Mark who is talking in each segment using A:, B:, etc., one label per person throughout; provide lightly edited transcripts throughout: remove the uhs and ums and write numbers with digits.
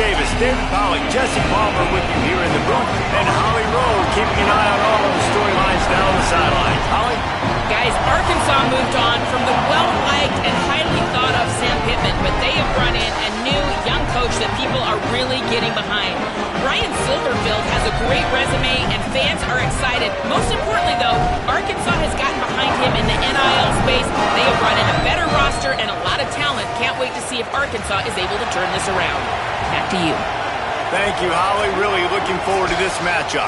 A: Davis, David Pollack, Jesse Palmer with you here in the booth, and Holly Rowe keeping an eye on all of the storylines down the sidelines. Holly?
B: Guys, Arkansas moved on from the well-liked and highly thought of Sam Pittman, but they have brought in a new young coach that people are really getting behind. Brian Silverfield has a great resume, and fans are excited. Most importantly, though, Arkansas has gotten behind him in the NIL space. They have brought in a better roster and a lot of talent. Can't wait to see if Arkansas is able to turn this around. Back to you.
A: Thank you, Holly. Really looking forward to this matchup.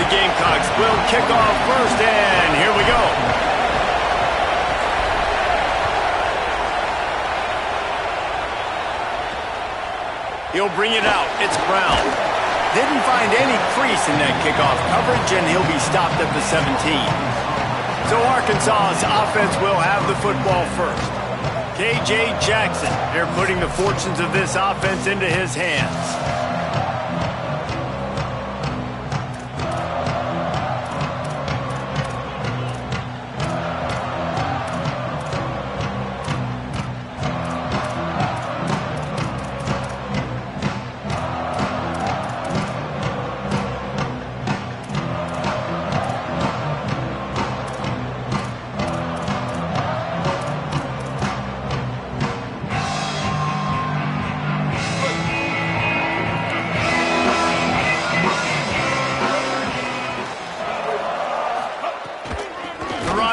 A: The Gamecocks will kick off first, and here we go. He'll bring it out. It's Brown. Didn't find any crease in that kickoff coverage, and he'll be stopped at the 17. So Arkansas's offense will have the football first. K.J. Jackson, they're putting the fortunes of this offense into his hands.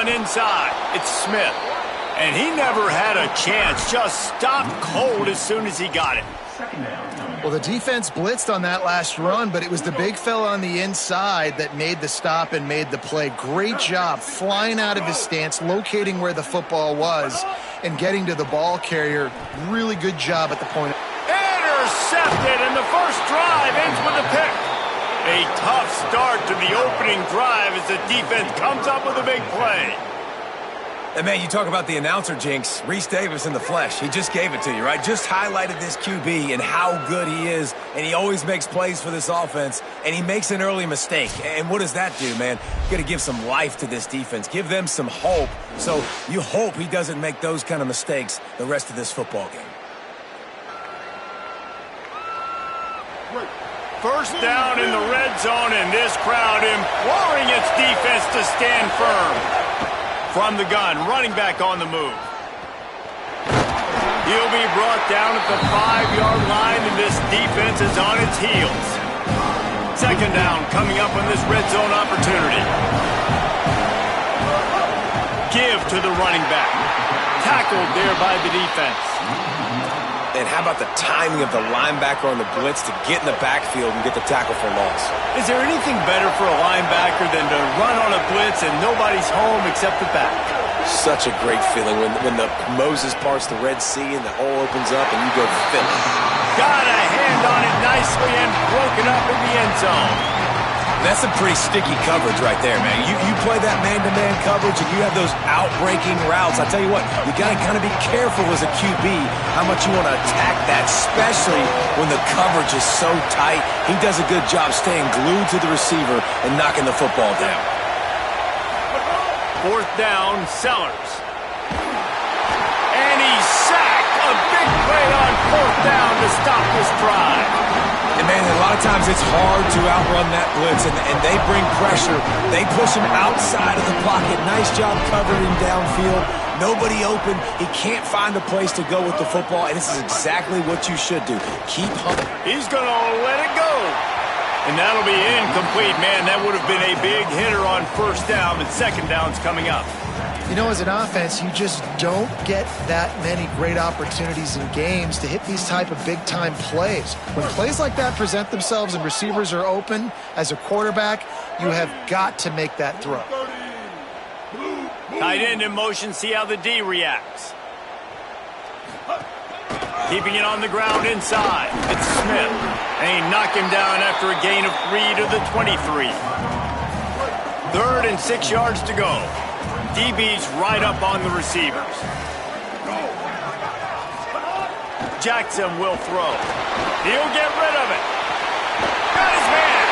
A: Inside, it's Smith. And he never had a chance. Just stopped cold as soon as he got it.
C: Well, the defense blitzed on that last run, but it was the big fella on the inside that made the stop and made the play. Great job flying out of his stance, locating where the football was, and getting to the ball carrier. Really good job at the point.
A: Intercepted, and the first drive ends with a pick. A tough start to the opening drive as the defense comes up with a big play.
D: And, man, you talk about the announcer jinx, Reese Davis in the flesh. He just gave it to you, right? Just highlighted this QB and how good he is, and he always makes plays for this offense, and he makes an early mistake. And what does that do, man? You got to give some life to this defense. Give them some hope. So you hope he doesn't make those kind of mistakes the rest of this football game.
A: First down in the red zone, and this crowd imploring its defense to stand firm. From the gun, running back on the move. He'll be brought down at the 5-yard line, and this defense is on its heels. Second down coming up on this red zone opportunity. Give to the running back. Tackled there by the defense.
D: And how about the timing of the linebacker on the blitz to get in the backfield and get the tackle for loss?
A: Is there anything better for a linebacker than to run on a blitz and nobody's home except the back?
D: Such a great feeling when the Moses parts the Red Sea and the hole opens up and you go fill it.
A: Got a hand on it nicely and broken up in the end zone.
D: That's some pretty sticky coverage right there, man. You play that man-to-man coverage and you have those out-breaking routes. I tell you what, you got to kind of be careful as a QB how much you want to attack that, especially when the coverage is so tight. He does a good job staying glued to the receiver and knocking the football down.
A: Fourth down, Sellers. And he's sacked. A big play on fourth down to stop this drive.
D: And, man, a lot of times it's hard to outrun that blitz, and they bring pressure. They push him outside of the pocket. Nice job covering him downfield. Nobody open. He can't find a place to go with the football, and this is exactly what you should do. Keep humming.
A: He's going to let it go. And that'll be incomplete, man. That would have been a big hitter on first down, but second down's coming up.
C: You know, as an offense, you just don't get that many great opportunities in games to hit these type of big-time plays. When plays like that present themselves and receivers are open, as a quarterback, you have got to make that throw.
A: Tight end in motion, see how the D reacts. Keeping it on the ground inside. It's Smith. And he knocked him down after a gain of 3 to the 23. 3rd and 6 yards to go. DB's right up on the receivers. Jackson will throw. He'll get rid of it. Got his man.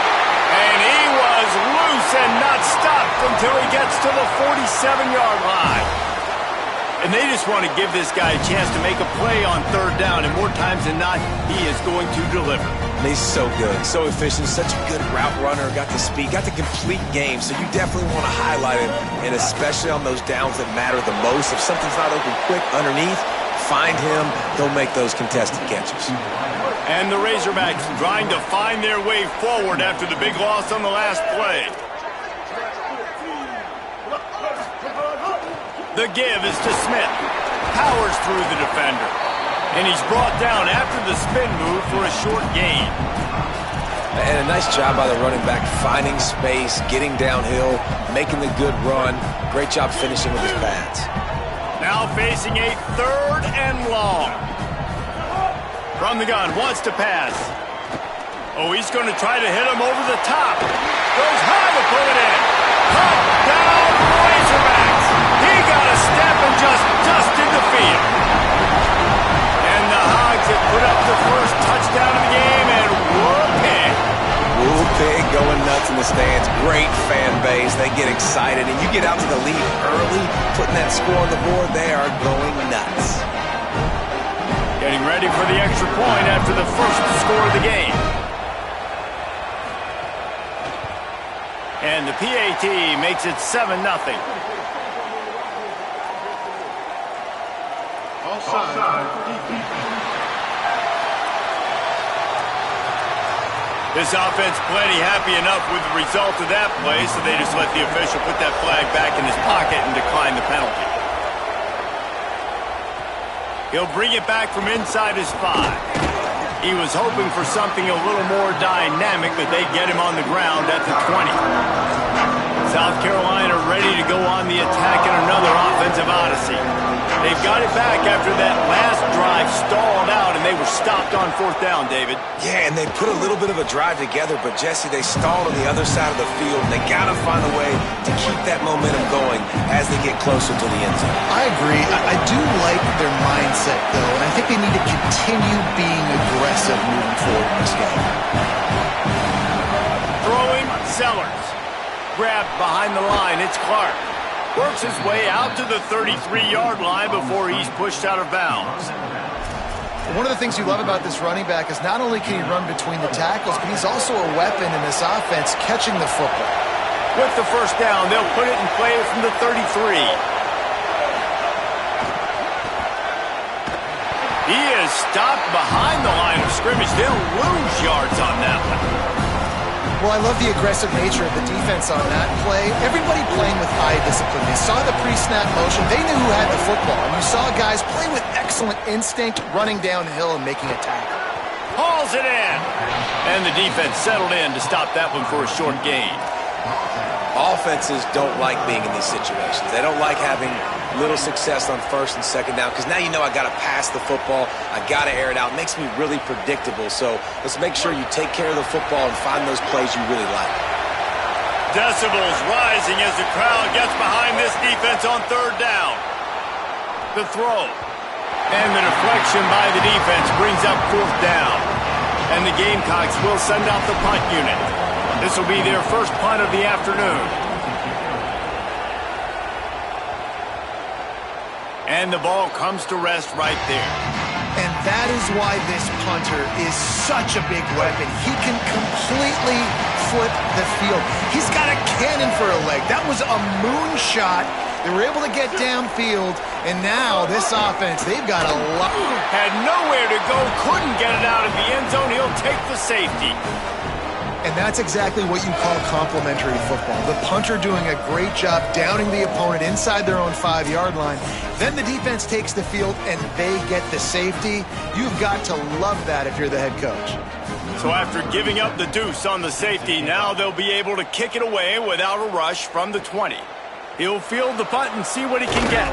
A: And he was loose and not stopped until he gets to the 47-yard line. And they just want to give this guy a chance to make a play on third down, and more times than not, he is going to deliver.
D: And he's so good, so efficient, such a good route runner, got the speed, got the complete game, so you definitely want to highlight him, and especially on those downs that matter the most. If something's not open quick underneath, find him, he'll make those contested catches.
A: And the Razorbacks trying to find their way forward after the big loss on the last play. The give is to Smith. Powers through the defender. And he's brought down after the spin move for a short gain.
D: And a nice job by the running back, finding space, getting downhill, making the good run. Great job finishing with his pads.
A: Now facing a third and long. From the gun, wants to pass. Oh, he's going to try to hit him over the top. Goes high to pull it in. Touchdown, Razorbacks. He got a step and just dusted the field. And the Hogs have put up the first touchdown of the game, and whoop-pig.
D: Whoop-pig going nuts in the stands. Great fan base. They get excited, and you get out to the lead early, putting that score on the board, they are going nuts.
A: Getting ready for the extra point after the first score of the game. And the PAT makes it 7-0. This offense plenty happy enough with the result of that play, so they just let the official put that flag back in his pocket and decline the penalty. He'll bring it back from inside his 5. He was hoping for something a little more dynamic, but they get him on the ground at the 20. South Carolina ready to go on the attack in another offensive odyssey. They've got it back after that last drive stalled out, and they were stopped on fourth down, David.
D: Yeah, and they put a little bit of a drive together, but, Jesse, they stalled on the other side of the field, and they got to find a way to keep that momentum going as they get closer to the end zone.
C: I agree. I do like their mindset, though, and I think they need to continue being aggressive moving forward in this game.
A: Throwing, Sellers. Grabbed behind the line, it's Clark. Works his way out to the 33-yard line before he's pushed out of bounds.
C: One of the things you love about this running back is not only can he run between the tackles, but he's also a weapon in this offense catching the football.
A: With the first down, they'll put it in play from the 33. He is stopped behind the line of scrimmage. They'll lose yards on that one.
C: Well, I love the aggressive nature of the defense on that play. Everybody playing with eye discipline. They saw the pre-snap motion. They knew who had the football. And you saw guys play with excellent instinct, running downhill and making a tackle.
A: Hauls it in. And the defense settled in to stop that one for a short gain.
D: Offenses don't like being in these situations. They don't like having little success on first and second down because now you know I got to pass the football. I got to air it out. It makes me really predictable. So let's make sure you take care of the football and find those plays you really like.
A: Decibels rising as the crowd gets behind this defense on third down. The throw. And the deflection by the defense brings up fourth down. And the Gamecocks will send out the punt unit. This will be their first punt of the afternoon. And the ball comes to rest right there.
C: And that is why this punter is such a big weapon. He can completely flip the field. He's got a cannon for a leg. That was a moonshot. They were able to get downfield, and now this offense, they've got a lot.
A: Had nowhere to go, couldn't get it out of the end zone. He'll take the safety.
C: And that's exactly what you call complementary football. The punter doing a great job downing the opponent inside their own 5-yard line. Then the defense takes the field and they get the safety. You've got to love that if you're the head coach.
A: So after giving up the deuce on the safety, now they'll be able to kick it away without a rush from the 20. He'll field the punt and see what he can get.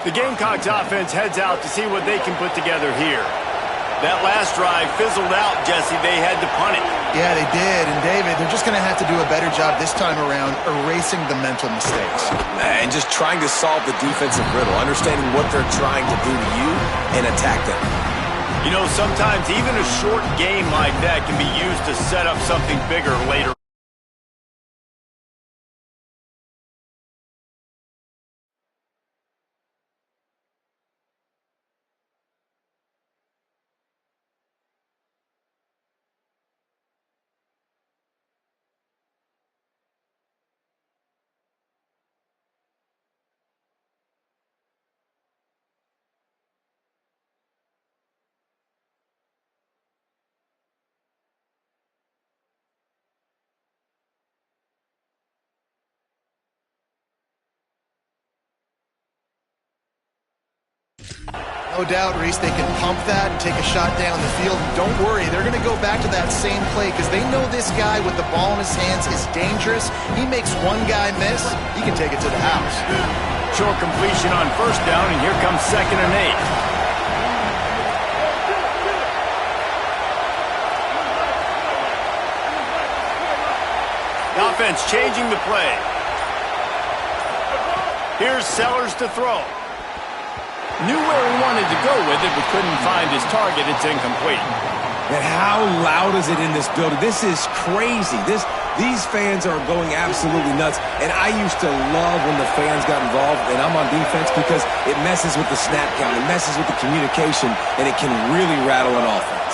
A: The Gamecocks offense heads out to see what they can put together here. That last drive fizzled out, Jesse. They had to punt it.
C: Yeah, they did. And, David, they're just going to have to do a better job this time around erasing the mental mistakes.
D: And just trying to solve the defensive riddle, understanding what they're trying to do to you and attack them.
A: You know, sometimes even a short game like that can be used to set up something bigger later.
C: No doubt, Reese, they can pump that and take a shot down the field. Don't worry, they're going to go back to that same play because they know this guy with the ball in his hands is dangerous. He makes one guy miss, he can take it to the house.
A: Short completion on first down, and here comes 2nd and 8. The offense changing the play. Here's Sellers to throw. Knew where he wanted to go with it, but couldn't find his target. It's incomplete.
D: And how loud is it in this building? This is crazy. These fans are going absolutely nuts. And I used to love when the fans got involved, and I'm on defense, because it messes with the snap count. It messes with the communication, and it can really rattle an offense.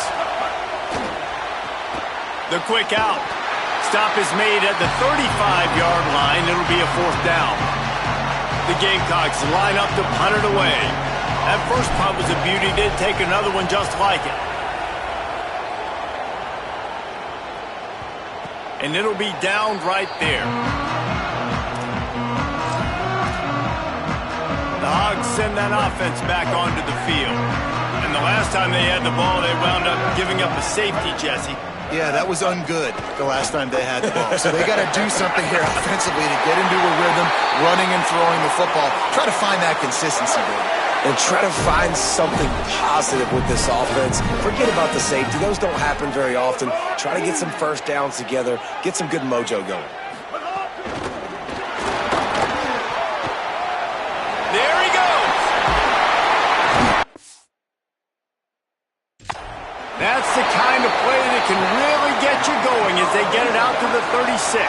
A: The quick out. Stop is made at the 35-yard line. It'll be a 4th down. The Gamecocks line up to punt it away. That first punt was a beauty. Did take another one just like it. And it'll be down right there. The Hogs send that offense back onto the field. And the last time they had the ball, they wound up giving up a safety, Jesse.
C: Yeah, that was ungood the last time they had the ball. So they got to do something here offensively to get into a rhythm, running and throwing the football. Try to find that consistency, baby.
D: And try to find something positive with this offense. Forget about the safety. Those don't happen very often. Try to get some first downs together. Get some good mojo going.
A: There he goes. That's the kind of play that can really get you going as they get it out to the 36.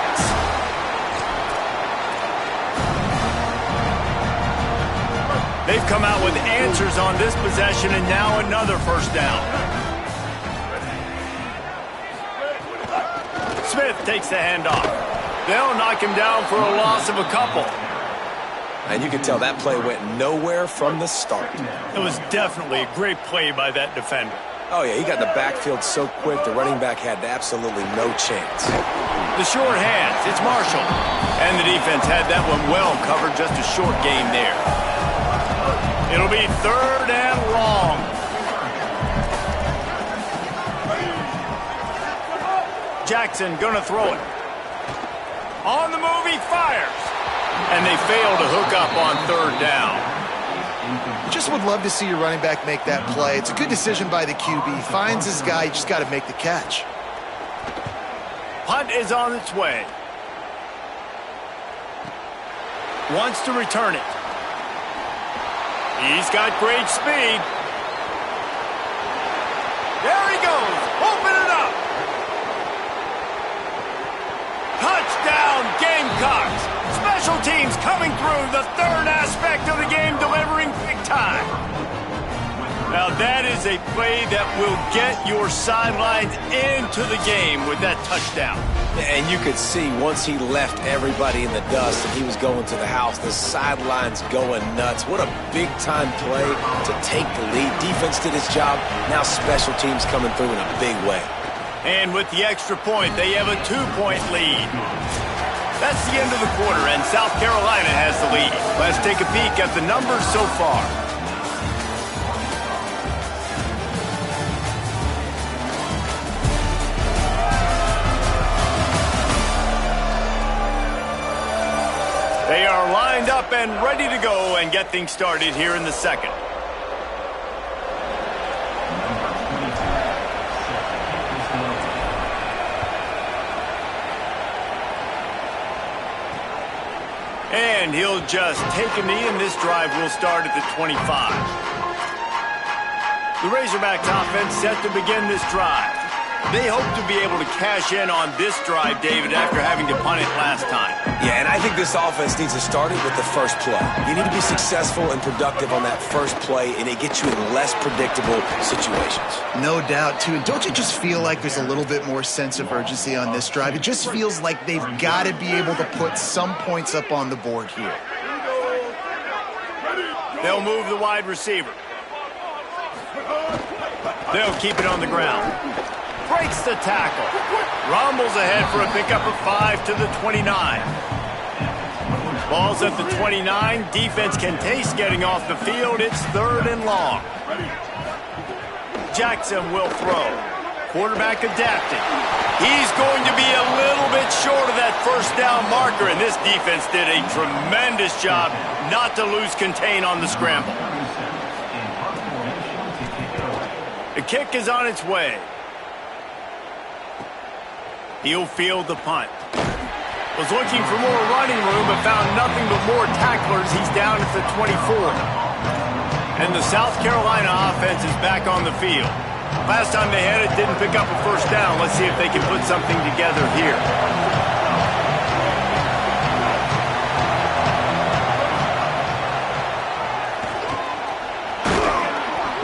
A: They've come out with answers on this possession, and now another first down. Smith takes the handoff. They'll knock him down for a loss of a couple.
D: And you can tell that play went nowhere from the start.
A: It was definitely a great play by that defender.
D: Oh, yeah, he got in the backfield so quick, the running back had absolutely no chance.
A: The short hands, it's Marshall. And the defense had that one well covered, just a short gain there. It'll be 3rd and long. Jackson gonna throw it. On the move, he fires. And they fail to hook up on 3rd down.
C: Just would love to see your running back make that play. It's a good decision by the QB. Finds his guy, you just got to make the catch.
A: Punt is on its way. Wants to return it. He's got great speed. There he goes. Open it up. Touchdown, Gamecocks. Special teams coming through, the 3rd aspect of the game, delivering big time. Now that is a play that will get your sidelines into the game with that touchdown.
D: And you could see once he left everybody in the dust and he was going to the house, the sidelines going nuts. What a big-time play to take the lead. Defense did its job. Now special teams coming through in a big way.
A: And with the extra point, they have a 2-point lead. That's the end of the quarter, and South Carolina has the lead. Let's take a peek at the numbers so far. They are lined up and ready to go and get things started here in the 2nd. And he'll just take a knee, and this drive will start at the 25. The Razorbacks offense set to begin this drive. They hope to be able to cash in on this drive, David, after having to punt it last time.
D: Yeah, and I think this offense needs to start it with the first play. You need to be successful and productive on that first play, and it gets you in less predictable situations.
C: No doubt, too. And don't you just feel like there's a little bit more sense of urgency on this drive? It just feels like they've got to be able to put some points up on the board here.
A: They'll move the wide receiver. They'll keep it on the ground. Breaks the tackle. Rumbles ahead for a pickup of 5 to the 29. Ball's at the 29. Defense can taste getting off the field. It's 3rd and long. Jackson will throw. Quarterback adapting. He's going to be a little bit short of that first down marker, and this defense did a tremendous job not to lose contain on the scramble. The kick is on its way. He'll field the punt. Was looking for more running room, but found nothing but more tacklers. He's down at the 24. And the South Carolina offense is back on the field. Last time they had it, didn't pick up a first down. Let's see if they can put something together here.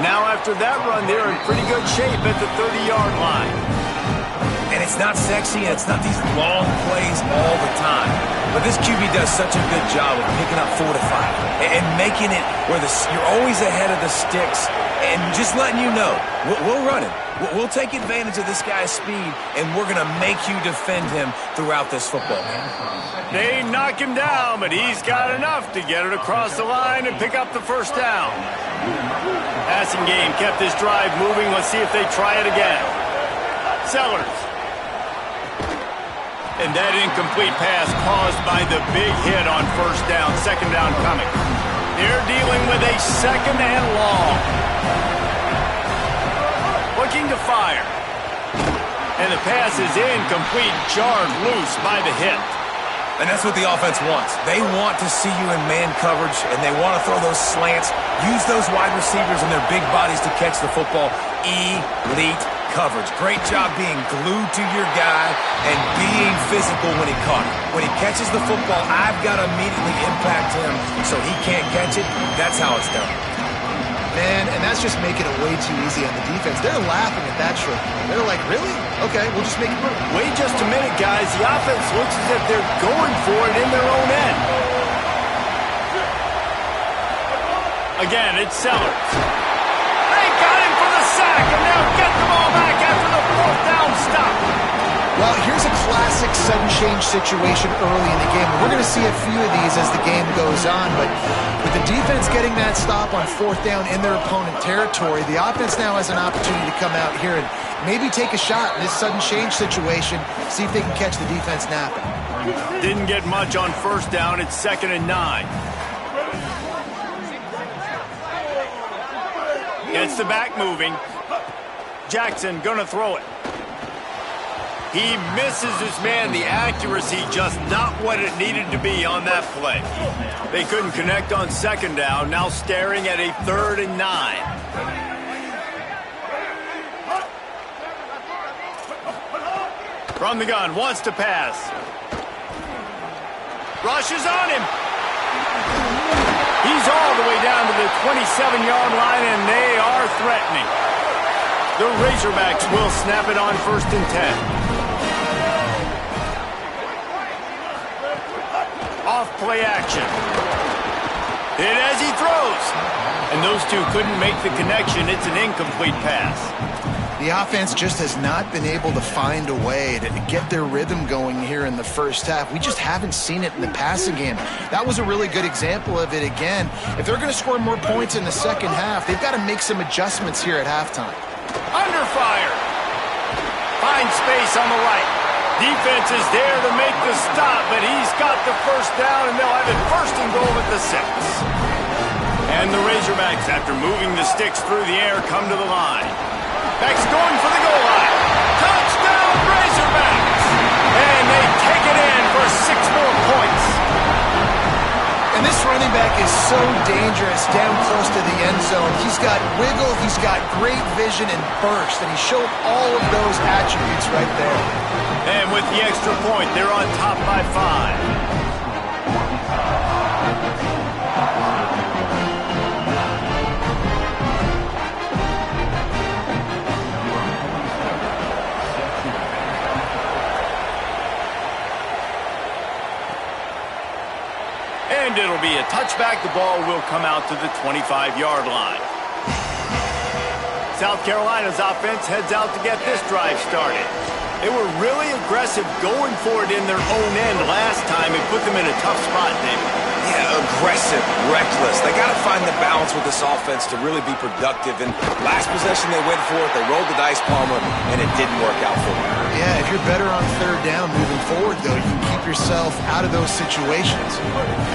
A: Now after that run, they're in pretty good shape at the 30-yard line.
D: And it's not sexy, and it's not these long plays all the time. But this QB does such a good job of picking up 4 to 5 and making it where you're always ahead of the sticks and just letting you know, we'll run it. We'll take advantage of this guy's speed, and we're going to make you defend him throughout this football game.
A: They knock him down, but he's got enough to get it across the line and pick up the first down. Passing game kept this drive moving. Let's see if they try it again. Sellers. And that incomplete pass caused by the big hit on first down. Second down coming. They're dealing with a 2nd and long. Looking to fire. And the pass is incomplete, jarred loose by the hit.
D: And that's what the offense wants. They want to see you in man coverage, and they want to throw those slants, use those wide receivers and their big bodies to catch the football. Elite coverage. Great job being glued to your guy and being physical when he caught it. When he catches the football, I've got to immediately impact him so he can't catch it. That's how it's done.
C: Man, and that's just making it way too easy on the defense. They're laughing at that trick. They're like, really? Okay, we'll just make it work.
A: Wait just a minute, guys. The offense looks as if they're going for it in their own end. Again, it's Sellers. They got him for the sack, and they'll get the ball back after the 4th down stop.
C: Well, here's a classic sudden change situation early in the game. We're going to see a few of these as the game goes on, but with the defense getting that stop on 4th down in their opponent territory, the offense now has an opportunity to come out here and maybe take a shot in this sudden change situation, see if they can catch the defense napping.
A: Didn't get much on first down. It's 2nd and 9. Gets the back moving. Jackson gonna throw it. He misses his man. The accuracy just not what it needed to be on that play. They couldn't connect on 2nd down. Now staring at a 3rd and 9. From the gun, wants to pass. Rushes on him. He's all the way down to the 27-yard line, and they are threatening. The Razorbacks will snap it on 1st and 10. Off play action. Hit as he throws. And those two couldn't make the connection. It's an incomplete pass.
C: The offense just has not been able to find a way to get their rhythm going here in the first half. We just haven't seen it in the passing game. That was a really good example of it again. If they're going to score more points in the second half, they've got to make some adjustments here at halftime.
A: Under fire. Finds space on the right. Defense is there to make the stop, but he's got the first down, and they'll have it 1st and goal at the 6. And the Razorbacks, after moving the sticks through the air, come to the line. Backs going for the goal line. Touchdown, Razorbacks! And they take it in for 6 more points.
C: And this running back is so dangerous down close to the end zone. He's got wiggle, he's got great vision and burst, and he showed all of those attributes right there.
A: And with the extra point, they're on top by 5. And it'll be a touchback. The ball will come out to the 25-yard line. South Carolina's offense heads out to get this drive started. They were really aggressive going for it in their own end last time. It put them in a tough spot, David.
D: Yeah, aggressive, reckless. They got to find the balance with this offense to really be productive. And last possession they went for it, they rolled the dice, Palmer, and it didn't work out for them.
C: Yeah, if you're better on third down moving forward, though, you can keep yourself out of those situations.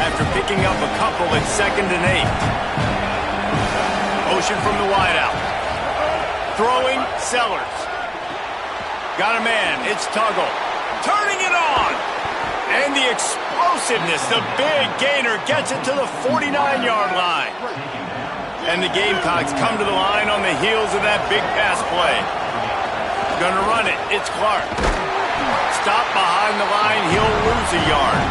A: After picking up a couple at 2nd and 8. Motion from the wideout. Throwing, Sellers. Got a man, it's Tuggle. Turning it on! And the explosiveness, the big gainer gets it to the 49-yard line. And the Gamecocks come to the line on the heels of that big pass play. Gonna run it, it's Clark. Stop behind the line, he'll lose a yard.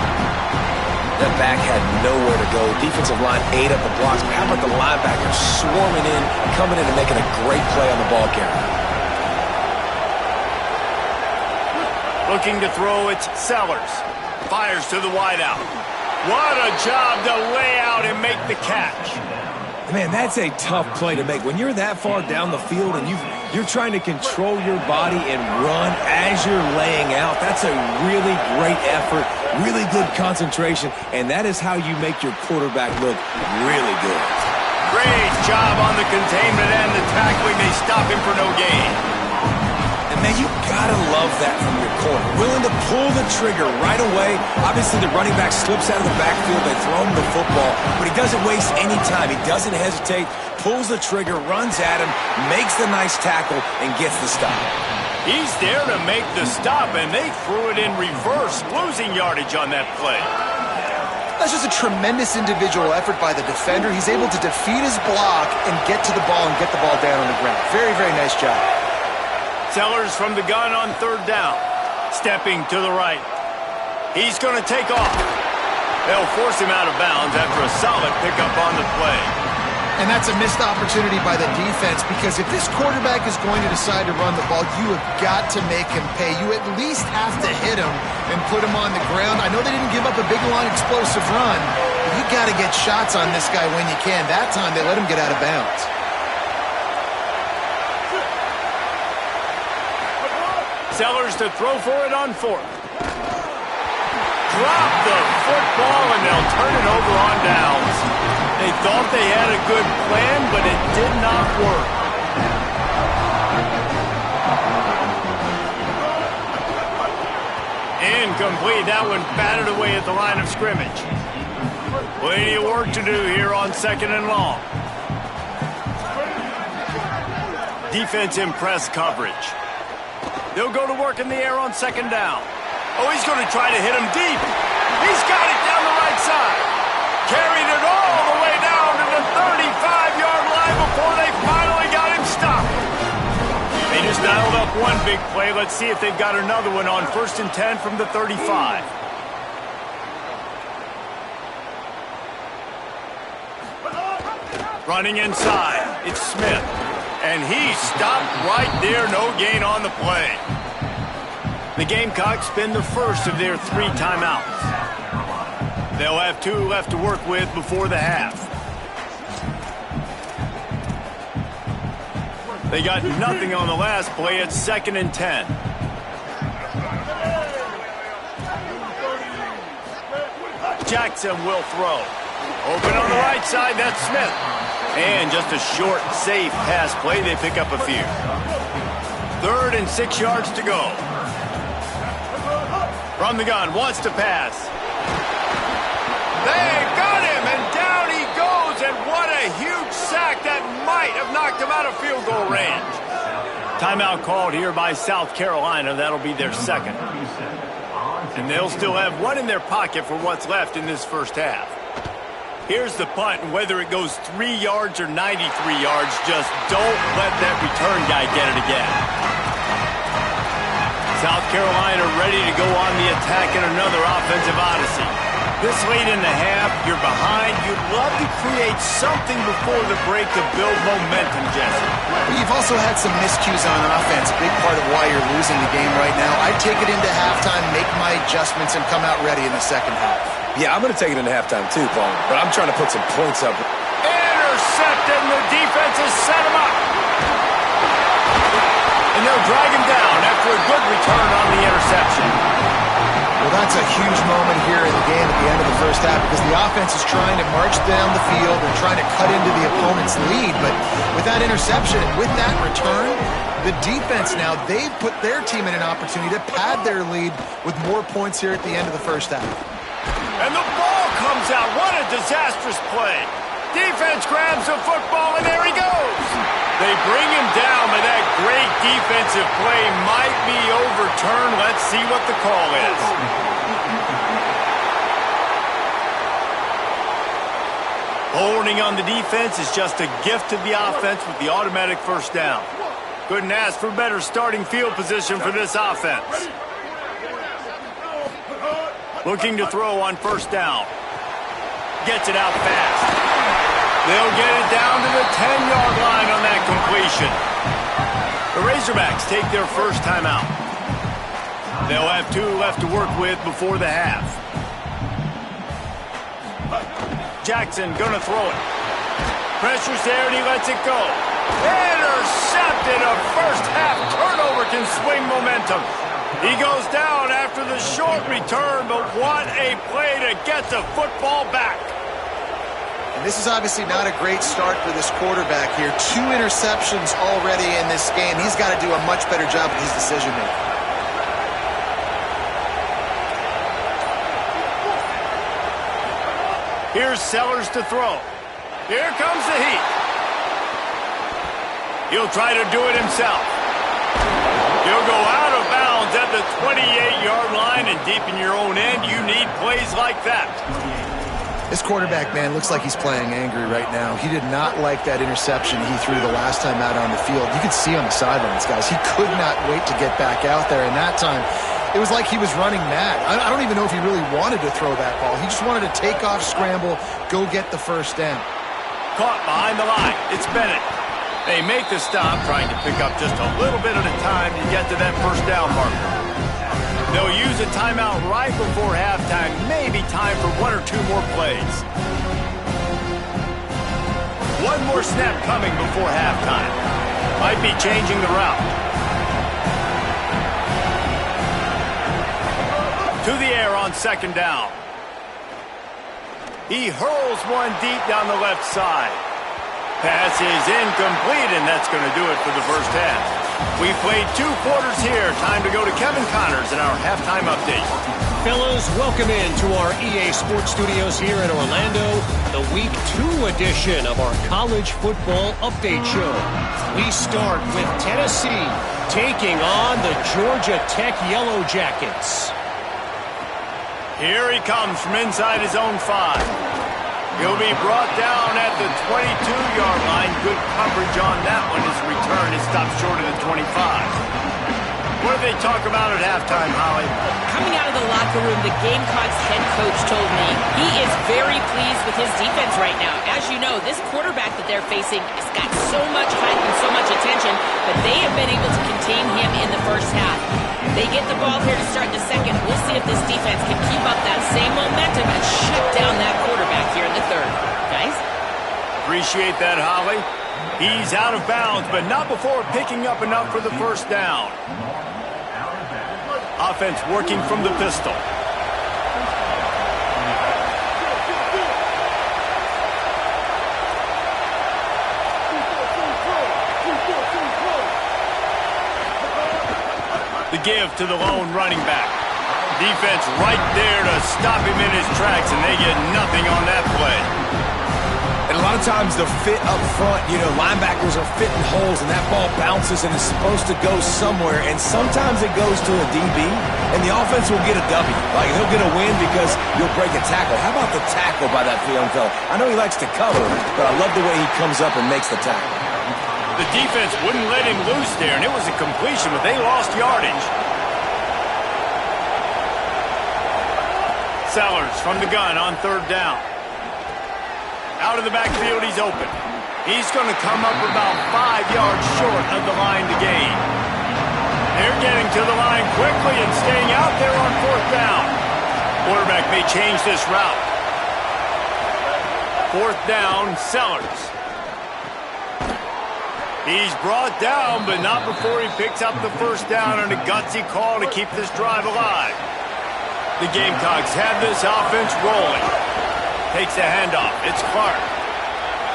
D: That back had nowhere to go. Defensive line ate up the blocks. But how about the linebackers swarming in, coming in and making a great play on the ball carrier?
A: Looking to throw, it's Sellers. Fires to the wideout. What a job to lay out and make the catch.
D: Man, that's a tough play to make. When you're that far down the field and you're trying to control your body and run as you're laying out, that's a really great effort, really good concentration, and that is how you make your quarterback look really good.
A: Great job on the containment and the tackling. They stop him for no gain.
D: And, man, you gotta love that from your corner. Willing to pull the trigger right away. Obviously, the running back slips out of the backfield. They throw him the football, but he doesn't waste any time. He doesn't hesitate, pulls the trigger, runs at him, makes the nice tackle, and gets the stop.
A: He's there to make the stop, and they threw it in reverse, losing yardage on that play.
C: That's just a tremendous individual effort by the defender. He's able to defeat his block and get to the ball and get the ball down on the ground. Very, very nice job.
A: Sellers from the gun on 3rd down. Stepping to the right. He's going to take off. They'll force him out of bounds after a solid pickup on the play.
C: And that's a missed opportunity by the defense, because if this quarterback is going to decide to run the ball, you have got to make him pay. You at least have to hit him and put him on the ground. I know they didn't give up a big, long, explosive run, but you got to get shots on this guy when you can. That time they let him get out of bounds.
A: Sellers to throw for it on 4th. Drop the football and they'll turn it over on downs. They thought they had a good plan, but it did not work. Incomplete. That one batted away at the line of scrimmage. Plenty of work to do here on 2nd and long. Defense in press coverage. They'll go to work in the air on 2nd down. Oh, he's going to try to hit him deep. He's got it down the right side. Carried it all the way down to the 35-yard line before they finally got him stopped. They just dialed up one big play. Let's see if they've got another one on 1st and 10 from the 35. Running inside, it's Smith. And he stopped right there, no gain on the play. The Gamecocks spend the first of their 3 timeouts. They'll have 2 left to work with before the half. They got nothing on the last play at 2nd and 10. Jackson will throw. Open on the right side, that's Smith. And just a short, safe pass play. They pick up a few. 3rd and 6 yards to go. From the gun, wants to pass. They got him, and down he goes. And what a huge sack that might have knocked him out of field goal range. Timeout called here by South Carolina. That'll be their 2nd. And they'll still have 1 in their pocket for what's left in this first half. Here's the punt, and whether it goes 3 yards or 93 yards, just don't let that return guy get it again. South Carolina ready to go on the attack in another offensive odyssey. This late in the half, you're behind. You'd love to create something before the break to build momentum, Jesse.
C: You've also had some miscues on offense, big part of why you're losing the game right now. I'd take it into halftime, make my adjustments, and come out ready in the second half.
D: Yeah, I'm going to take it into halftime too, Paul, but I'm trying to put some points up.
A: Intercepted, and the defense has set him up. they'll drag him down after a good return on the interception.
C: Well, that's a huge moment here in the game at the end of the first half because the offense is trying to march down the field. They're trying to cut into the opponent's lead. But with that interception and with that return, the defense now, they've put their team in an opportunity to pad their lead with more points here at the end of the first half.
A: And the ball comes out. What a disastrous play. Defense grabs the football, and there he goes. They bring him down, but that great defensive play might be overturned. Let's see what the call is. Holding on the defense is just a gift to the offense with the automatic first down. Couldn't ask for better starting field position for this offense. Looking to throw on first down. Gets it out fast. They'll get it down to the 10-yard line on that completion. The Razorbacks take their first time out. They'll have 2 left to work with before the half. Jackson gonna throw it. Pressure's there and he lets it go. Intercepted. A first half turnover can swing momentum. He goes down after the short return, but what a play to get the football back.
C: And this is obviously not a great start for this quarterback here. 2 interceptions already in this game. He's got to do a much better job with his decision-making.
A: Here's Sellers to throw. Here comes the heat. He'll try to do it himself. He'll go out of bounds at the 28-yard line, and deep in your own end, you need plays like that.
C: This quarterback, man, looks like he's playing angry right now. He did not like that interception he threw the last time out on the field. You could see on the sidelines, guys. He could not wait to get back out there, and that time, it was like he was running mad. I don't even know if he really wanted to throw that ball. He just wanted to take off, scramble, go get the first down.
A: Caught behind the line. It's Bennett. They make the stop, trying to pick up just a little bit at a time to get to that first down marker. They'll use a timeout right before halftime. Maybe time for 1 or 2 more plays. 1 more snap coming before halftime. Might be changing the route. To the air on second down. He hurls one deep down the left side. Pass is incomplete, and that's going to do it for the first half. We played 2 quarters here. Time to go to Kevin Connors in our halftime update.
E: Fellas, welcome in to our EA Sports Studios here in Orlando, the Week 2 edition of our College Football Update Show. We start with Tennessee taking on the Georgia Tech Yellow Jackets.
A: Here he comes from inside his own 5. He'll be brought down at the 22-yard line. Good coverage on that one. His return is stopped short of the 25. What did they talk about at halftime, Holly?
B: Coming out of the locker room, the Gamecocks head coach told me he is very pleased with his defense right now. As you know, this quarterback that they're facing has got so much hype and so much attention, but they have been able to contain him in the first half. They get the ball here to start the second. We'll see if this defense can keep up that same momentum and shut down that quarterback here in the third. Guys?
A: Appreciate that, Holly. He's out of bounds, but not before picking up enough for the first down. Offense working from the pistol. The give to the lone running back. Defense right there to stop him in his tracks, and they get nothing on that play.
D: And a lot of times the fit up front, linebackers are fitting holes, and that ball bounces and is supposed to go somewhere, and sometimes it goes to a DB, and the offense will get a W. Like, he'll get a win because you'll break a tackle. How about the tackle by that young fella? I know he likes to cover, but I love the way he comes up and makes the tackle.
A: The defense wouldn't let him loose there, and it was a completion, but they lost yardage. Sellers from the gun on third down. Out of the backfield, he's open. He's going to come up about 5 yards short of the line to gain. They're getting to the line quickly and staying out there on fourth down. Quarterback may change this route. Fourth down, Sellers. He's brought down, but not before he picks up the first down on a gutsy call to keep this drive alive. The Gamecocks have this offense rolling. Takes a handoff. It's Clark.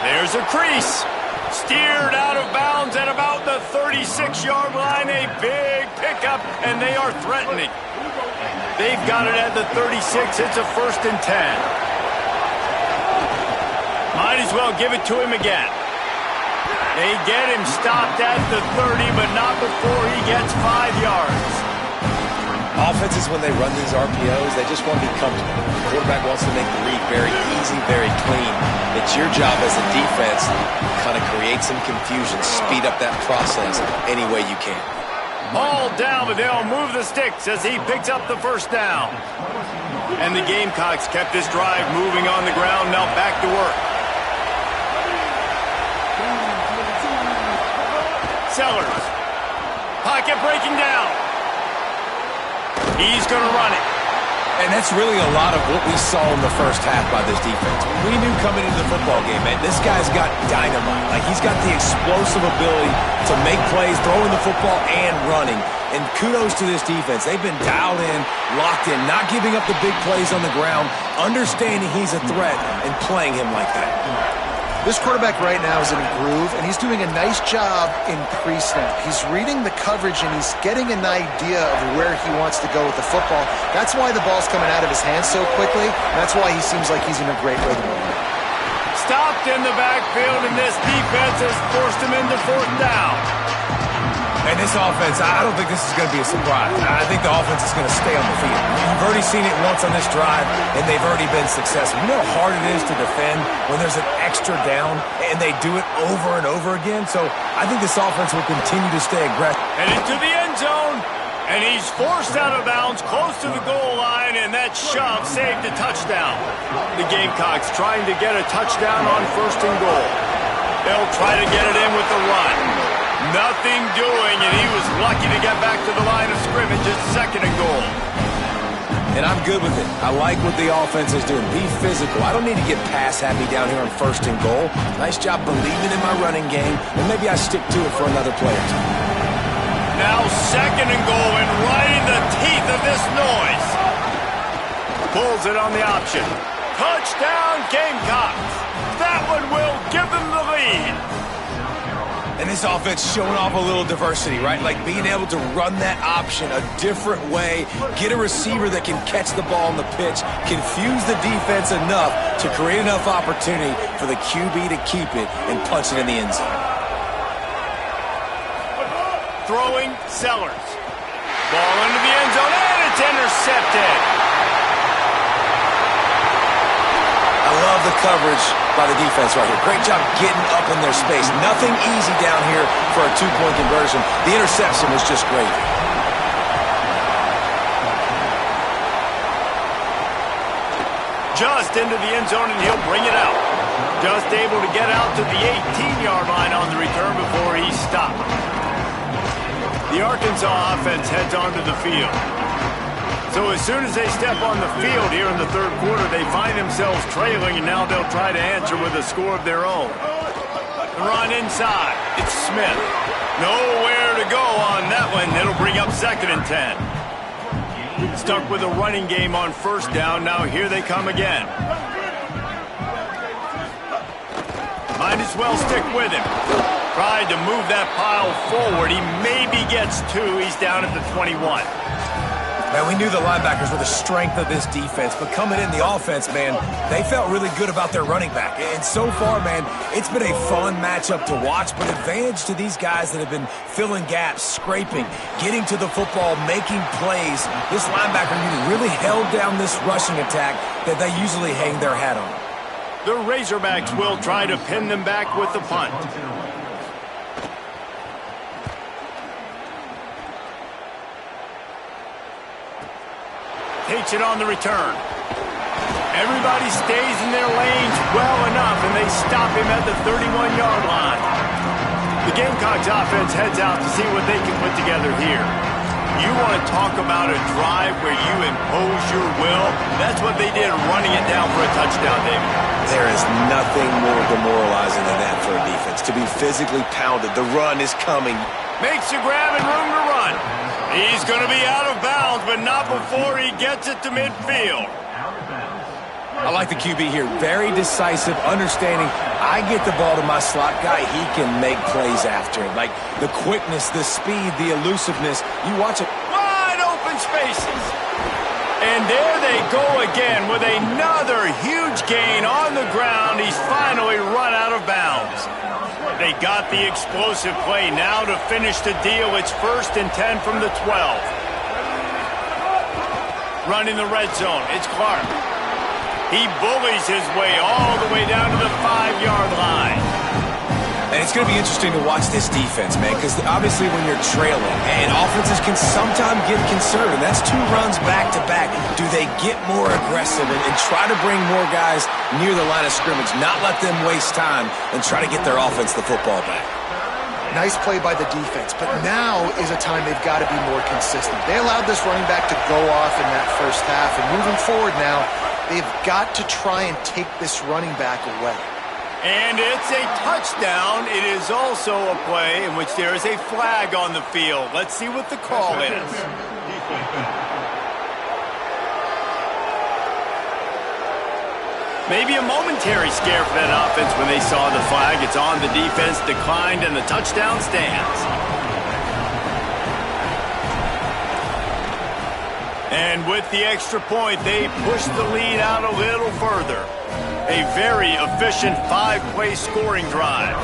A: There's a crease. Steered out of bounds at about the 36-yard line. A big pickup, and they are threatening. They've got it at the 36. It's a 1st and 10. Might as well give it to him again. They get him stopped at the 30, but not before he gets 5 yards.
D: Offenses, when they run these RPOs, they just want to be comfortable. The quarterback wants to make the read very easy, very clean. It's your job as a defense to kind of create some confusion, speed up that process any way you can.
A: Ball down, but they'll move the sticks as he picks up the first down. And the Gamecocks kept this drive moving on the ground. Now back to work. Sellers. Pocket breaking down. He's going to run it.
D: And that's really a lot of what we saw in the first half by this defense. We knew coming into the football game, man, this guy's got dynamite. Like, he's got the explosive ability to make plays, throwing the football and running. And kudos to this defense. They've been dialed in, locked in, not giving up the big plays on the ground, understanding he's a threat, and playing him like that.
C: This quarterback right now is in a groove, and he's doing a nice job in pre-snap. He's reading the coverage, and he's getting an idea of where he wants to go with the football. That's why the ball's coming out of his hands so quickly. That's why he seems like he's in a great rhythm.
A: Stopped in the backfield, and this defense has forced him into 4th down.
D: And this offense, I don't think this is going to be a surprise. I think the offense is going to stay on the field. You've already seen it once on this drive, and they've already been successful. You know how hard it is to defend when there's an extra down, and they do it over and over again. So I think this offense will continue to stay aggressive.
A: And into the end zone, and he's forced out of bounds close to the goal line, and that shove saved a touchdown. The Gamecocks trying to get a touchdown on 1st and goal. They'll try to get it in with the run. Nothing doing, and he was lucky to get back to the line of scrimmage at 2nd and goal.
D: And I'm good with it. I like what the offense is doing. Be physical. I don't need to get pass happy down here on 1st and goal. Nice job believing in my running game, and maybe I stick to it for another play or two.
A: Now 2nd and goal, and right in the teeth of this noise. Pulls it on the option. Touchdown, Gamecocks. That one will give them the lead.
D: And this offense showing off a little diversity, right? Like being able to run that option a different way, get a receiver that can catch the ball on the pitch, confuse the defense enough to create enough opportunity for the QB to keep it and punch it in the end zone.
A: Throwing Sellers. Ball into the end zone, and it's intercepted.
D: I love the coverage by the defense right here. Great job getting up in their space. Nothing easy down here for a 2-point conversion. The interception was just great.
A: Just into the end zone, and he'll bring it out. Just able to get out to the 18-yard line on the return before he's stopped. The Arkansas offense heads onto the field. So as soon as they step on the field here in the 3rd quarter, they find themselves trailing, and now they'll try to answer with a score of their own. The run inside. It's Smith. Nowhere to go on that one. It'll bring up 2nd and 10. Stuck with a running game on 1st down. Now here they come again. Might as well stick with him. Tried to move that pile forward. He maybe gets 2. He's down at the 21.
D: Man, we knew the linebackers were the strength of this defense, but coming in the offense, man, they felt really good about their running back. And so far, man, it's been a fun matchup to watch, but advantage to these guys that have been filling gaps, scraping, getting to the football, making plays. This linebacker unit really held down this rushing attack that they usually hang their hat on.
A: The Razorbacks will try to pin them back with the punt. Takes it on the return. Everybody stays in their lanes well enough, and they stop him at the 31-yard line. The Gamecocks offense heads out to see what they can put together here. You want to talk about a drive where you impose your will? That's what they did, running it down for a touchdown, David.
D: There is nothing more demoralizing than that for a defense. To be physically pounded, the run is coming.
A: Makes a grab and room to run. He's going to be out of bounds, but not before he gets it to midfield.
D: I like the QB here. Very decisive, understanding I get the ball to my slot guy, he can make plays after it. Like the quickness, the speed, the elusiveness. You watch it.
A: Wide open spaces. And there they go again with another huge gain on the ground. He's finally run out of bounds. They got the explosive play now to finish the deal. It's 1st and 10 from the 12. Running the red zone. It's Clark. He bullies his way all the way down to the 5-yard line.
D: And it's going to be interesting to watch this defense, man, because obviously when you're trailing, and offenses can sometimes get concerned, and that's 2 runs back-to-back. Do they get more aggressive and try to bring more guys near the line of scrimmage, not let them waste time, and try to get their offense the football back?
C: Nice play by the defense, but now is a time they've got to be more consistent. They allowed this running back to go off in that first half, and moving forward now, they've got to try and take this running back away.
A: And it's a touchdown. It is also a play in which there is a flag on the field. Let's see what the call is. Maybe a momentary scare for that offense when they saw the flag. It's on, the defense declined, and the touchdown stands. And with the extra point, they push the lead out a little further. A very efficient 5-play scoring drive.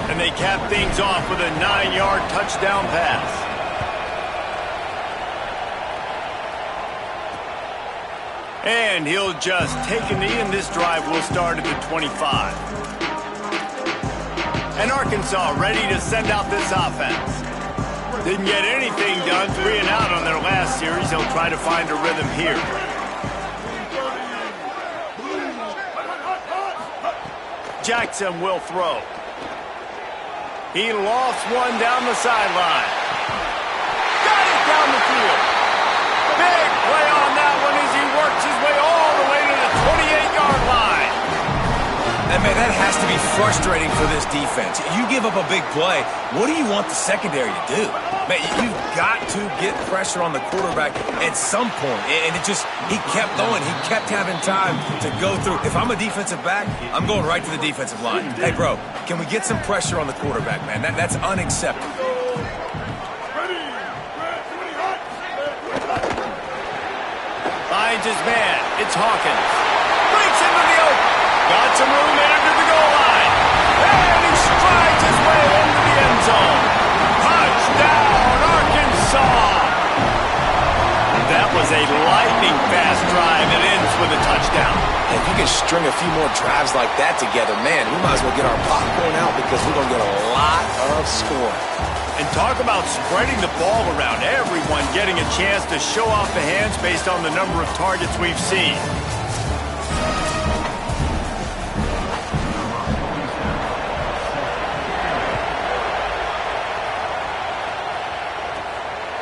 A: And they cap things off with a 9-yard touchdown pass. And he'll just take a knee, and this drive will start at the 25. And Arkansas ready to send out this offense. Didn't get anything done, 3 and out on their last series. He'll try to find a rhythm here. Jackson will throw. He lost one down the sideline. Got it down the field. Big play on that one as he works his way all the way to the 28-yard line.
D: And, man, that has to be frustrating for this defense. You give up a big play, what do you want the secondary to do? Man, you've got to get pressure on the quarterback at some point. And he kept going. He kept having time to go through. If I'm a defensive back, I'm going right to the defensive line. Hey, bro, can we get some pressure on the quarterback, man? That's unacceptable.
A: Finds his man. It's Hawkins. Breaks into the open. Got some room in to the goal line. And he strides his way into the end zone. Touchdown, Arkansas. That was a lightning-fast drive that ends with a touchdown.
D: If you can string a few more drives like that together, man, we might as well get our popcorn out because we're going to get a lot of scoring.
A: And talk about spreading the ball around. Everyone getting a chance to show off the hands based on the number of targets we've seen.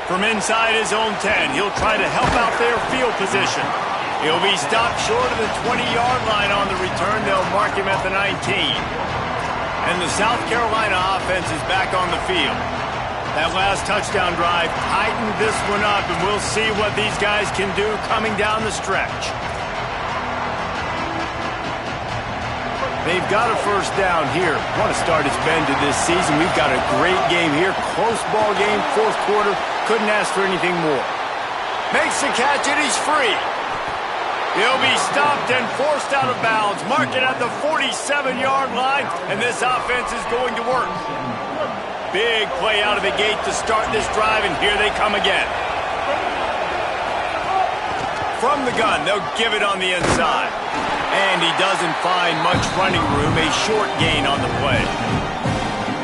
A: From inside his own 10, he'll try to help out their field position. He'll be stopped short of the 20-yard line on the return. They'll mark him at the 19. And the South Carolina offense is back on the field. That last touchdown drive tightened this one up, and we'll see what these guys can do coming down the stretch. They've got a first down here. What a start it's been to this season. We've got a great game here. Close ball game, fourth quarter. Couldn't ask for anything more. Makes the catch, and he's free. He'll be stopped and forced out of bounds. Mark it at the 47-yard line, and this offense is going to work. Big play out of the gate to start this drive, and here they come again. From the gun, they'll give it on the inside. And he doesn't find much running room, a short gain on the play.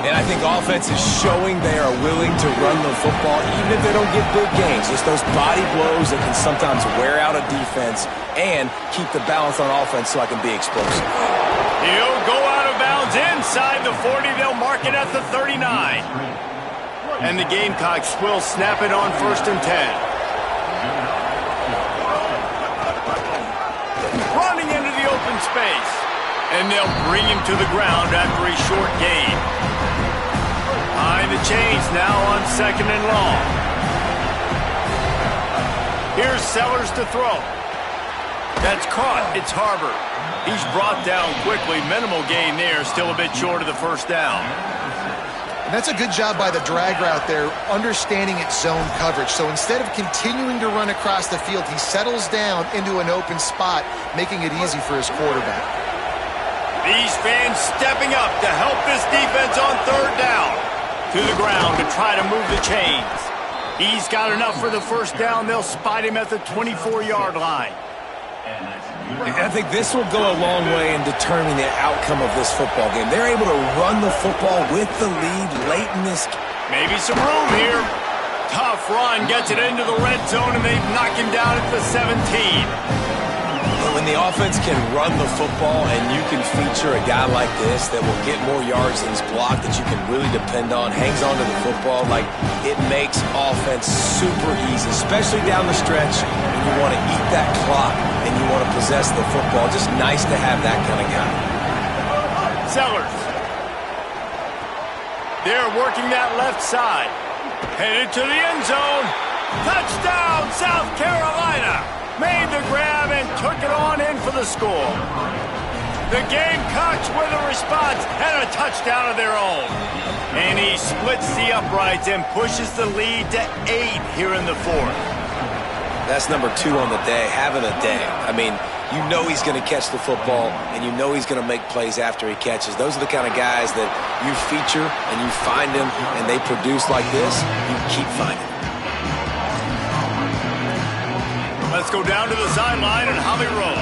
D: And I think offense is showing they are willing to run the football, even if they don't get big gains. Just those body blows that can sometimes wear out a defense and keep the balance on offense so I can be explosive.
A: He'll go out of bounds inside the 40. They'll mark it at the 39. And the Gamecocks will snap it on 1st and 10. Running into the open space. And they'll bring him to the ground after a short gain. Behind the chains now on 2nd and long. Here's Sellers to throw. That's caught. It's Harbor. He's brought down quickly. Minimal gain there. Still a bit short of the first down.
C: And that's a good job by the drag route there, understanding its zone coverage. So instead of continuing to run across the field, he settles down into an open spot, making it easy for his quarterback.
A: These fans stepping up to help this defense on 3rd down. To the ground to try to move the chains. He's got enough for the first down. They'll spot him at the 24-yard line.
D: I think this will go a long way in determining the outcome of this football game. They're able to run the football with the lead late in this.
A: Maybe some room here. Tough run, gets it into the red zone, and they knock him down at the 17.
D: When the offense can run the football and you can feature a guy like this that will get more yards than his block, that you can really depend on, hangs on to the football, like it makes offense super easy, especially down the stretch when you want to eat that clock and you want to possess the football. Just nice to have that kind of guy.
A: Sellers. They're working that left side. Headed to the end zone. Touchdown, South Carolina. Made the grab and took it on in for the score. The Gamecocks with a response and a touchdown of their own. And he splits the uprights and pushes the lead to 8 here in the 4th.
D: That's number 2 on the day, having a day. I mean, you know he's going to catch the football, and you know he's going to make plays after he catches. Those are the kind of guys that you feature and you find them and they produce like this, you keep finding them.
A: Let's go down to the sideline and Holly roll.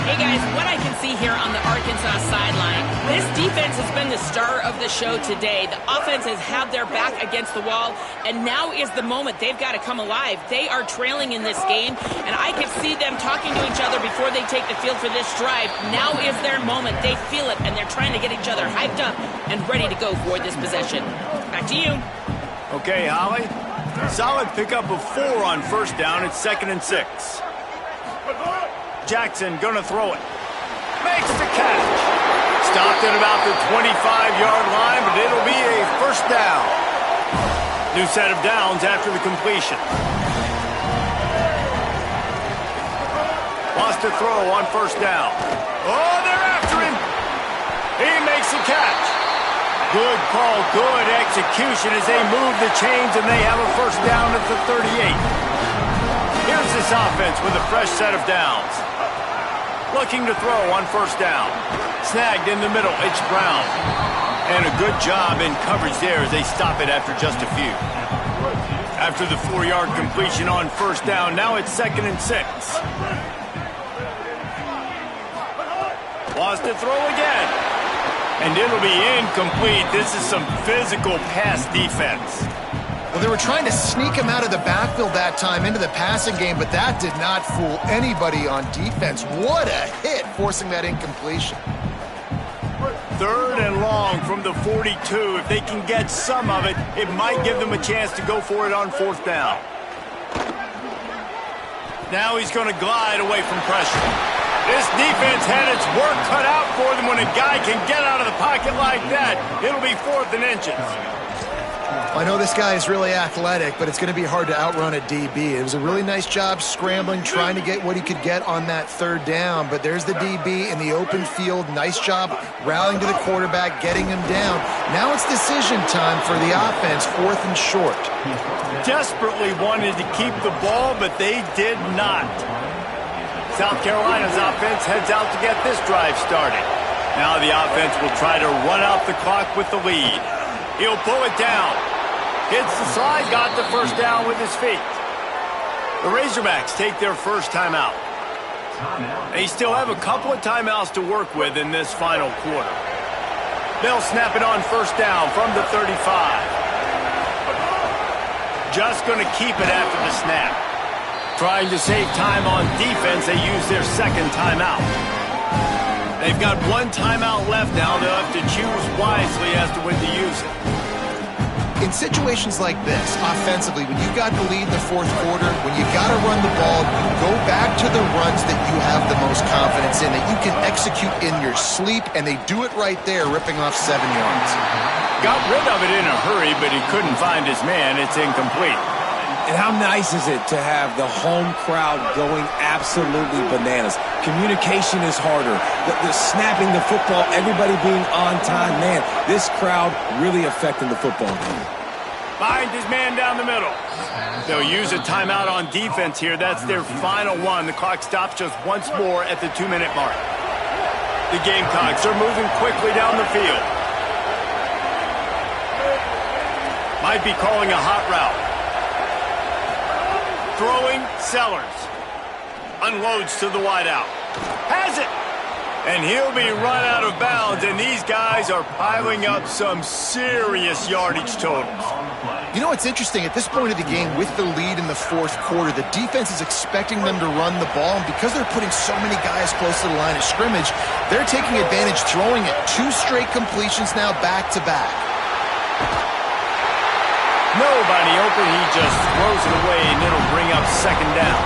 B: Hey guys, what I can see here on the Arkansas sideline, this defense has been the star of the show today. The offense has had their back against the wall, and now is the moment they've got to come alive. They are trailing in this game, and I can see them talking to each other before they take the field for this drive. Now is their moment. They feel it, and they're trying to get each other hyped up and ready to go for this possession. Back to you.
A: Okay, Holly. Solid pickup of 4 on 1st down. It's 2nd and 6. Jackson gonna throw it. Makes the catch. Stopped at about the 25-yard line, but it'll be a 1st down. New set of downs after the completion. Wants to throw on 1st down. Oh, they're after him. He makes the catch. Good call, good execution as they move the chains and they have a 1st down at the 38. Here's this offense with a fresh set of downs. Looking to throw on 1st down. Snagged in the middle, it's Brown. And a good job in coverage there as they stop it after just a few. After the 4-yard completion on 1st down, now it's 2nd and 6. Wants to throw again. And it'll be incomplete. This is some physical pass defense.
C: Well, they were trying to sneak him out of the backfield that time into the passing game, but that did not fool anybody on defense. What a hit, forcing that incompletion.
A: 3rd and long from the 42. If they can get some of it, it might give them a chance to go for it on 4th down. Now he's going to glide away from pressure. This defense had its work cut out for them when a guy can get out of the pocket like that. It'll be 4th and inches.
C: I know this guy is really athletic, but it's going to be hard to outrun a DB. It was a really nice job scrambling, trying to get what he could get on that 3rd down, but there's the DB in the open field. Nice job rallying to the quarterback, getting him down. Now it's decision time for the offense, 4th and short.
A: Desperately wanted to keep the ball, but they did not. South Carolina's offense heads out to get this drive started. Now the offense will try to run out the clock with the lead. He'll pull it down. Hits the slide, got the 1st down with his feet. The Razorbacks take their first timeout. They still have a couple of timeouts to work with in this final quarter. They'll snap it on 1st down from the 35. Just going to keep it after the snap. Trying to save time on defense, they use their 2nd timeout. They've got 1 timeout left now. They'll have to choose wisely as to when to use it.
C: In situations like this, offensively, when you've got the lead in the fourth quarter, when you've got to run the ball, you go back to the runs that you have the most confidence in, that you can execute in your sleep, and they do it right there, ripping off 7 yards.
A: Got rid of it in a hurry, but he couldn't find his man. It's incomplete.
D: And how nice is it to have the home crowd going absolutely bananas? Communication is harder. The snapping the football, everybody being on time. Man, this crowd really affecting the football game.
A: Finds his man down the middle. They'll use a timeout on defense here. That's their final one. The clock stops just once more at the 2-minute mark. The Gamecocks are moving quickly down the field. Might be calling a hot route. Throwing Sellers. Unloads to the wideout. Has it! And he'll be run out of bounds, and these guys are piling up some serious yardage totals.
C: You know what's interesting? At this point of the game, with the lead in the fourth quarter, the defense is expecting them to run the ball, and because they're putting so many guys close to the line of scrimmage, they're taking advantage, throwing it. 2 straight completions now back-to-back.
A: Nobody open, he just throws it away, and it'll bring up 2nd down.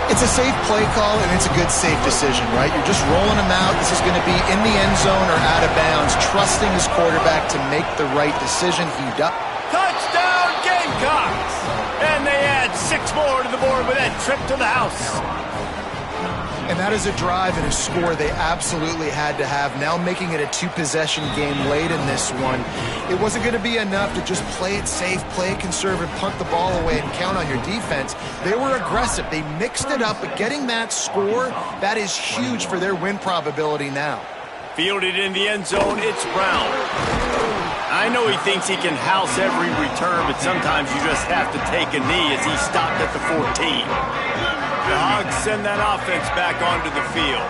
C: It's a safe play call, and it's a good safe decision, right? You're just rolling him out. This is going to be in the end zone or out of bounds, trusting his quarterback to make the right decision. He does.
A: Touchdown, Gamecocks! And they add 6 more to the board with that trip to the house.
C: And that is a drive and a score they absolutely had to have. Now making it a 2-possession game late in this one. It wasn't going to be enough to just play it safe, play it conservative, punt the ball away, and count on your defense. They were aggressive. They mixed it up, but getting that score, that is huge for their win probability now.
A: Fielded in the end zone, it's Brown. I know he thinks he can house every return, but sometimes you just have to take a knee as he stopped at the 14. The Hogs send that offense back onto the field.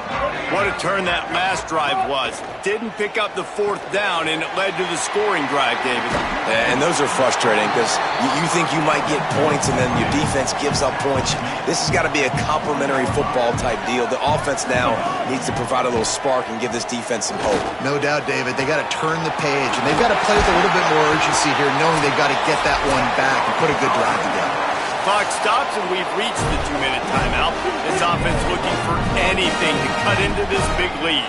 A: What a turn that last drive was. Didn't pick up the 4th down, and it led to the scoring drive, David.
D: And those are frustrating because you think you might get points and then your defense gives up points. This has got to be a complimentary football type deal. The offense now needs to provide a little spark and give this defense some hope.
C: No doubt, David. They got to turn the page, and they've got to play with a little bit more urgency here, knowing they've got to get that one back and put a good drive together.
A: Clock stops, and we've reached the 2-minute timeout. This offense looking for anything to cut into this big lead.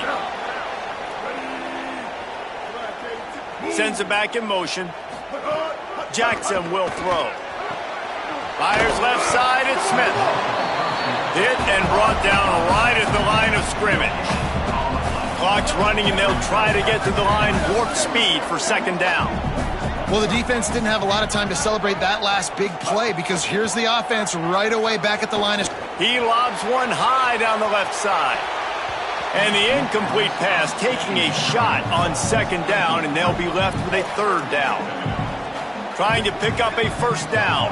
A: Sends it back in motion. Jackson will throw. Fires left side, it's Smith. Hit and brought down right at the line of scrimmage. Clock's running, and they'll try to get to the line warp speed for 2nd down.
C: Well, the defense didn't have a lot of time to celebrate that last big play because here's the offense right away back at the line.
A: He lobs one high down the left side. And the incomplete pass taking a shot on 2nd down, and they'll be left with a 3rd down. Trying to pick up a 1st down.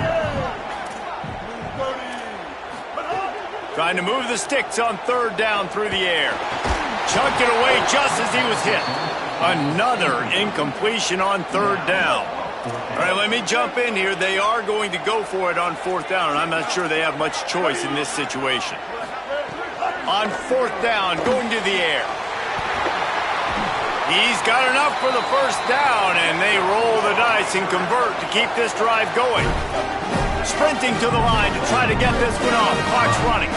A: Trying to move the sticks on 3rd down through the air. Chunked it away just as he was hit. Another incompletion on 3rd down. All right, let me jump in here. They are going to go for it on 4th down, and I'm not sure they have much choice in this situation. On 4th down, going to the air. He's got enough for the 1st down, and they roll the dice and convert to keep this drive going. Sprinting to the line to try to get this one off. Clock's running.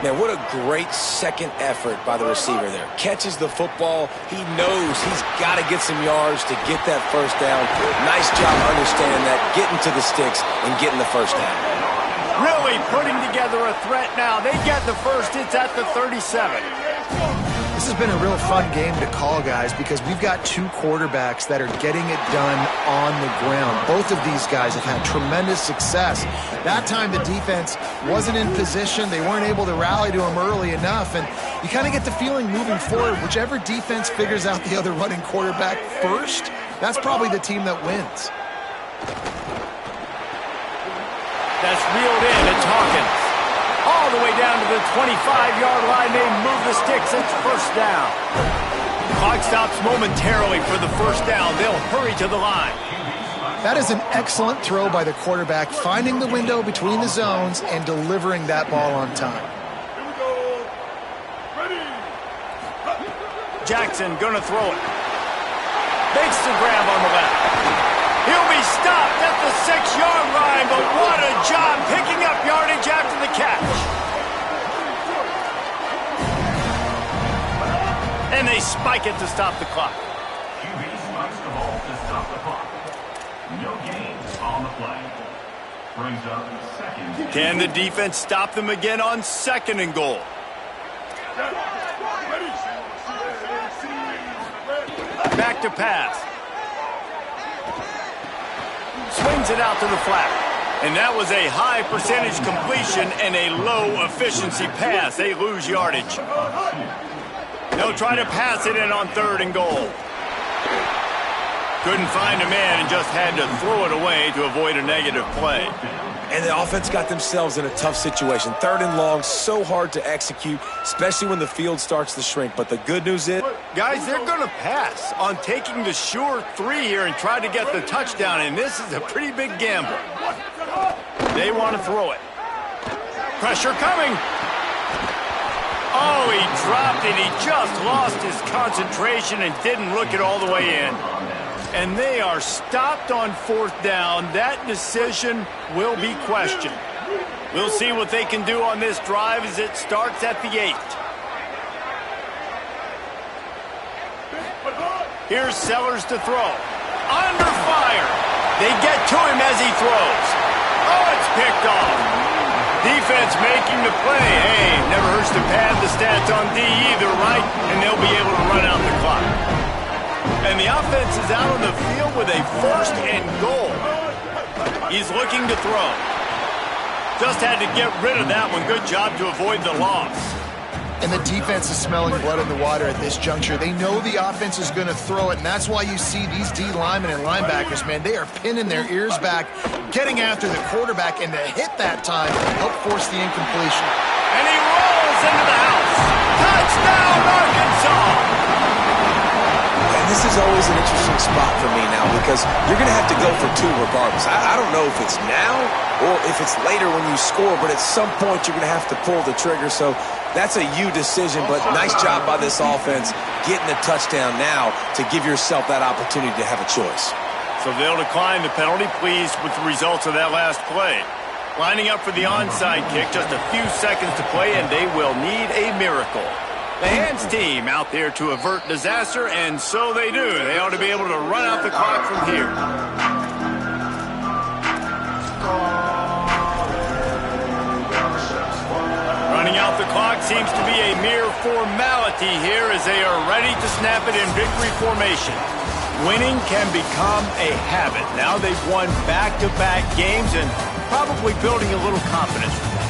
D: Man, what a great second effort by the receiver there. Catches the football. He knows he's got to get some yards to get that 1st down. Nice job understanding that, getting to the sticks and getting the 1st down.
A: Really putting together a threat now. They get the 1st. It's at the 37.
C: This has been a real fun game to call, guys, because we've got 2 quarterbacks that are getting it done on the ground. Both of these guys have had tremendous success. That time the defense wasn't in position. They weren't able to rally to him early enough, and you kind of get the feeling moving forward, whichever defense figures out the other running quarterback first, that's probably the team that wins.
A: That's reeled in. It's Hawkins. All the way down to the 25-yard line. They move the sticks. It's 1st down. Clock stops momentarily for the 1st down. They'll hurry to the line.
C: That is an excellent throw by the quarterback, finding the window between the zones and delivering that ball on time.
A: Jackson gonna throw it. Makes the grab on the left. He'll be stopped at the 6-yard line, but what a job picking up yardage after the catch. And they spike it to stop the clock.
F: QB spikes the ball to stop the clock. No gains on the play. Brings up second.
A: Can the defense stop them again on 2nd and goal? Back to pass. Swings it out to the flat. And that was a high percentage completion and a low efficiency pass. They lose yardage. They'll try to pass it in on 3rd and goal. Couldn't find a man and just had to throw it away to avoid a negative play.
D: And the offense got themselves in a tough situation. 3rd and long, so hard to execute, especially when the field starts to shrink. But the good news is,
A: guys, they're going to pass on taking the sure 3 here and try to get the touchdown. And this is a pretty big gamble. They want to throw it. Pressure coming. Oh, he dropped it. He just lost his concentration and didn't look it all the way in. And they are stopped on 4th down. That decision will be questioned. We'll see what they can do on this drive as it starts at the 8. Here's Sellers to throw. Under fire. They get to him as he throws. Oh, it's picked off. Defense making the play. Hey, never hurts to pad the stats on D either, right? And they'll be able to run out the clock. And the offense is out on the field with a 1st and goal. He's looking to throw. Just had to get rid of that one. Good job to avoid the loss.
C: And the defense is smelling blood in the water at this juncture. They know the offense is going to throw it, and that's why you see these D linemen and linebackers, man, they are pinning their ears back, getting after the quarterback, and to hit that time help force the incompletion.
A: And he rolls into the house. Touchdown, Arkansas!
D: this is always an interesting spot for me now because you're going to have to go for 2 regardless. I don't know if it's now or if it's later when you score, but at some point you're going to have to pull the trigger. So that's a you decision, but nice job by this offense getting a touchdown now to give yourself that opportunity to have a choice.
A: So they'll decline the penalty, pleased with the results of that last play. Lining up for the onside kick, just a few seconds to play, and they will need a miracle. The hands team out there to avert disaster, and so they do. They ought to be able to run out the clock from here. Running out the clock seems to be a mere formality here as they are ready to snap it in victory formation. Winning can become a habit. Now they've won back-to-back games and probably building a little confidence.